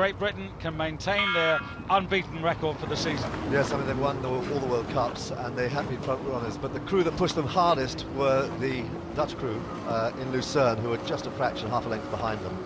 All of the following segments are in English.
Great Britain can maintain their unbeaten record for the season. Yes, I mean, they've won all the World Cups and they have been front runners, but the crew that pushed them hardest were the Dutch crew in Lucerne, who were just a fraction, half a length behind them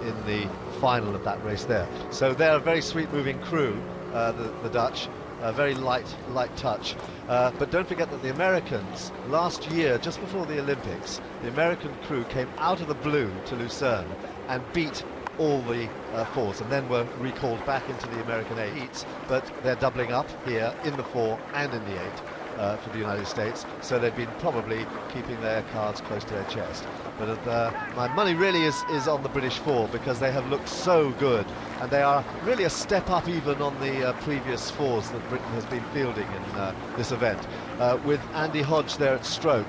in the final of that race there. So they're a very sweet-moving crew, the Dutch. Very light touch. But don't forget that the Americans, last year, just before the Olympics, the American crew came out of the blue to Lucerne and beat all the fours, and then were recalled back into the American eights. But they're doubling up here in the 4 and in the 8 for the United States, so they've been probably keeping their cards close to their chest. But my money really is on the British 4, because they have looked so good, and they are really a step up even on the previous 4s that Britain has been fielding in this event. With Andy Hodge there at stroke,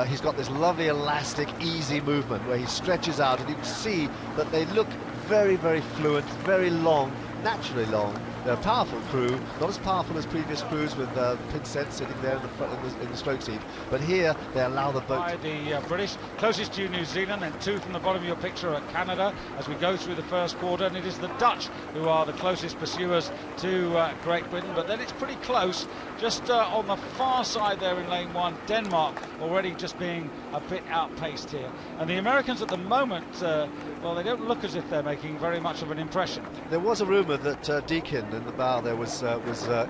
he's got this lovely elastic, easy movement where he stretches out, and you can see that they look very, very fluent, very long, naturally long. They're a powerful crew, not as powerful as previous crews with Pinsent sitting there in the stroke seat, but here they allow the boat. By the British, closest to New Zealand, and 2 from the bottom of your picture at Canada as we go through the first quarter, and it is the Dutch who are the closest pursuers to Great Britain, but then it's pretty close. Just on the far side there in lane 1, Denmark already just being a bit outpaced here. And the Americans at the moment, well, they don't look as if they're making very much of an impression. There was a rumour that Deakin in the bow there was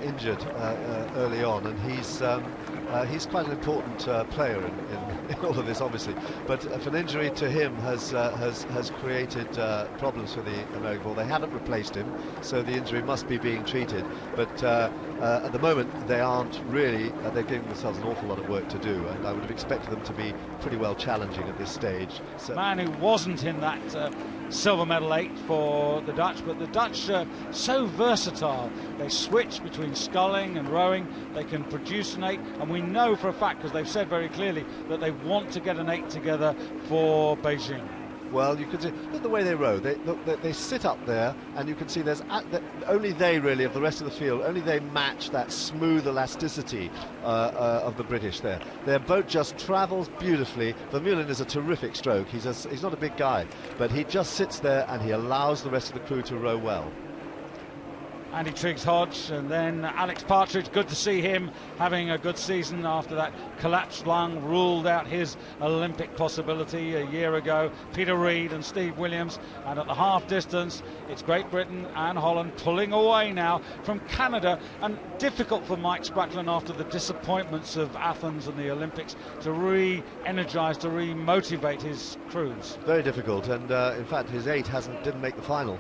injured early on, and he's quite an important player in all of this, obviously. But if an injury to him has created problems for the American ball, they haven't replaced him, so the injury must be being treated. But at the moment, they aren't really. They're giving themselves an awful lot of work to do, and I would have expected them to be pretty well challenging at this stage. So, man who wasn't in that silver medal 8 for the Dutch, but the Dutch so versatile. They switch between sculling and rowing. They can produce an 8, and we know for a fact, because they've said very clearly, that they want to get an 8 together for Beijing. Well, you can see, look the way they row. They sit up there, and you can see there's only they really, of the rest of the field, only they match that smooth elasticity of the British there. Their boat just travels beautifully. Vermeulen is a terrific stroke. He's not a big guy, but he just sits there and he allows the rest of the crew to row well. Andy Triggs-Hodge, and then Alex Partridge. Good to see him having a good season after that collapsed lung ruled out his Olympic possibility a year ago. Peter Reid and Steve Williams, and at the half distance it's Great Britain and Holland pulling away now from Canada, and difficult for Mike Spracklen after the disappointments of Athens and the Olympics to re-energise, to re-motivate his crews. Very difficult, and in fact his 8 didn't make the final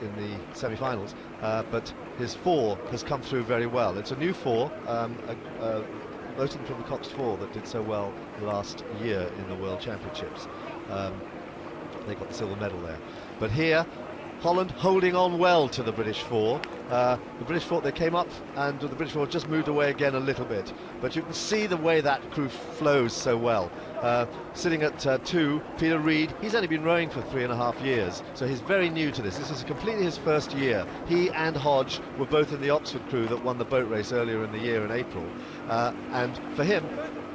in the semi-finals, but his 4 has come through very well. It's a new 4, voting from the Cox 4 that did so well last year in the World Championships. They got the silver medal there. But here, Holland holding on well to the British 4. The British 4, they came up, and the British 4 just moved away again a little bit. But you can see the way that crew flows so well. Sitting at 2, Peter Reid, he's only been rowing for 3.5 years, so he's very new to this. This is completely his first year. He and Hodge were both in the Oxford crew that won the boat race earlier in the year in April. And for him,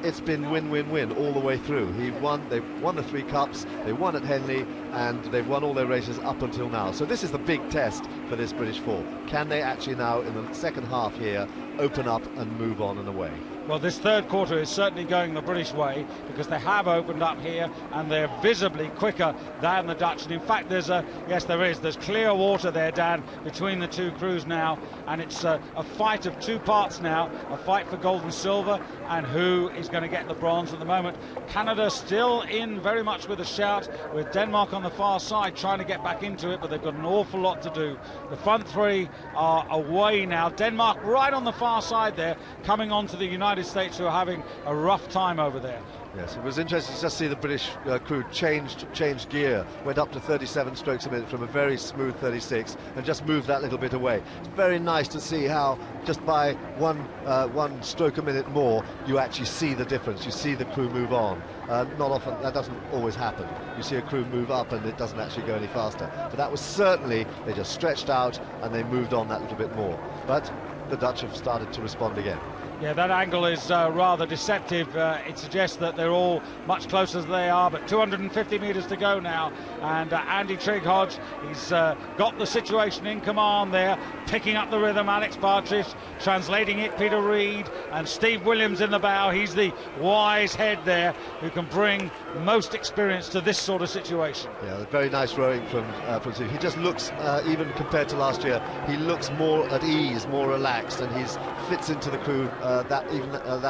it's been win-win-win all the way through. They've won the 3 cups, they won at Henley, and they've won all their races up until now. So this is the big test for this British 4. Can they actually now, in the second half here, open up and move on and away? Well, this third quarter is certainly going the British way, because they have opened up here and they're visibly quicker than the Dutch. And in fact, there's clear water there, Dan, between the 2 crews now, and it's a fight of 2 parts now, a fight for gold and silver, and who is going to get the bronze at the moment. Canada still in very much with a shout, with Denmark on the far side trying to get back into it, but they've got an awful lot to do. The front 3 are away now. Denmark right on the far side there, coming on to the United States, who are having a rough time over there. Yes, it was interesting to just see the British crew changed gear, went up to 37 strokes a minute from a very smooth 36, and just moved that little bit away. It's very nice to see how just by one stroke a minute more, you actually see the difference. You see the crew move on. Not often, that doesn't always happen. You see a crew move up and it doesn't actually go any faster. But that was certainly, they just stretched out and they moved on that little bit more. But the Dutch have started to respond again. Yeah, that angle is rather deceptive. It suggests that they're all much closer as they are, but 250 metres to go now, and Andy Trigg-Hodge, he's got the situation in command there, picking up the rhythm. Alex Partridge translating it, Peter Reid, and Steve Williams in the bow. He's the wise head there who can bring most experience to this sort of situation. Yeah, very nice rowing from Steve. He just looks, even compared to last year, he looks more at ease, more relaxed, and he fits into the crew that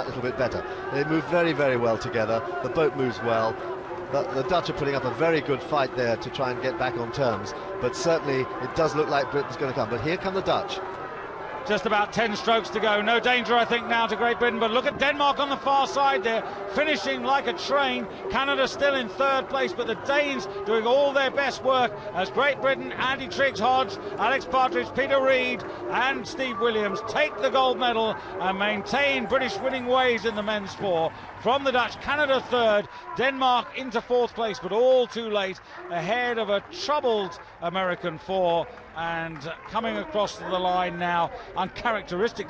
little bit better. They move very, very well together. The boat moves well. The Dutch are putting up a very good fight there to try and get back on terms, but certainly it does look like Britain's going to come. But here come the Dutch. Just about 10 strokes to go. No danger, I think, now to Great Britain, but look at Denmark on the far side there, finishing like a train. Canada still in third place, but the Danes doing all their best work as Great Britain, Andy Trigg-Hodge, Alex Partridge, Peter Reid and Steve Williams take the gold medal and maintain British winning ways in the men's four. From the Dutch, Canada third, Denmark into fourth place, but all too late, ahead of a troubled American four, and coming across the line now, uncharacteristically.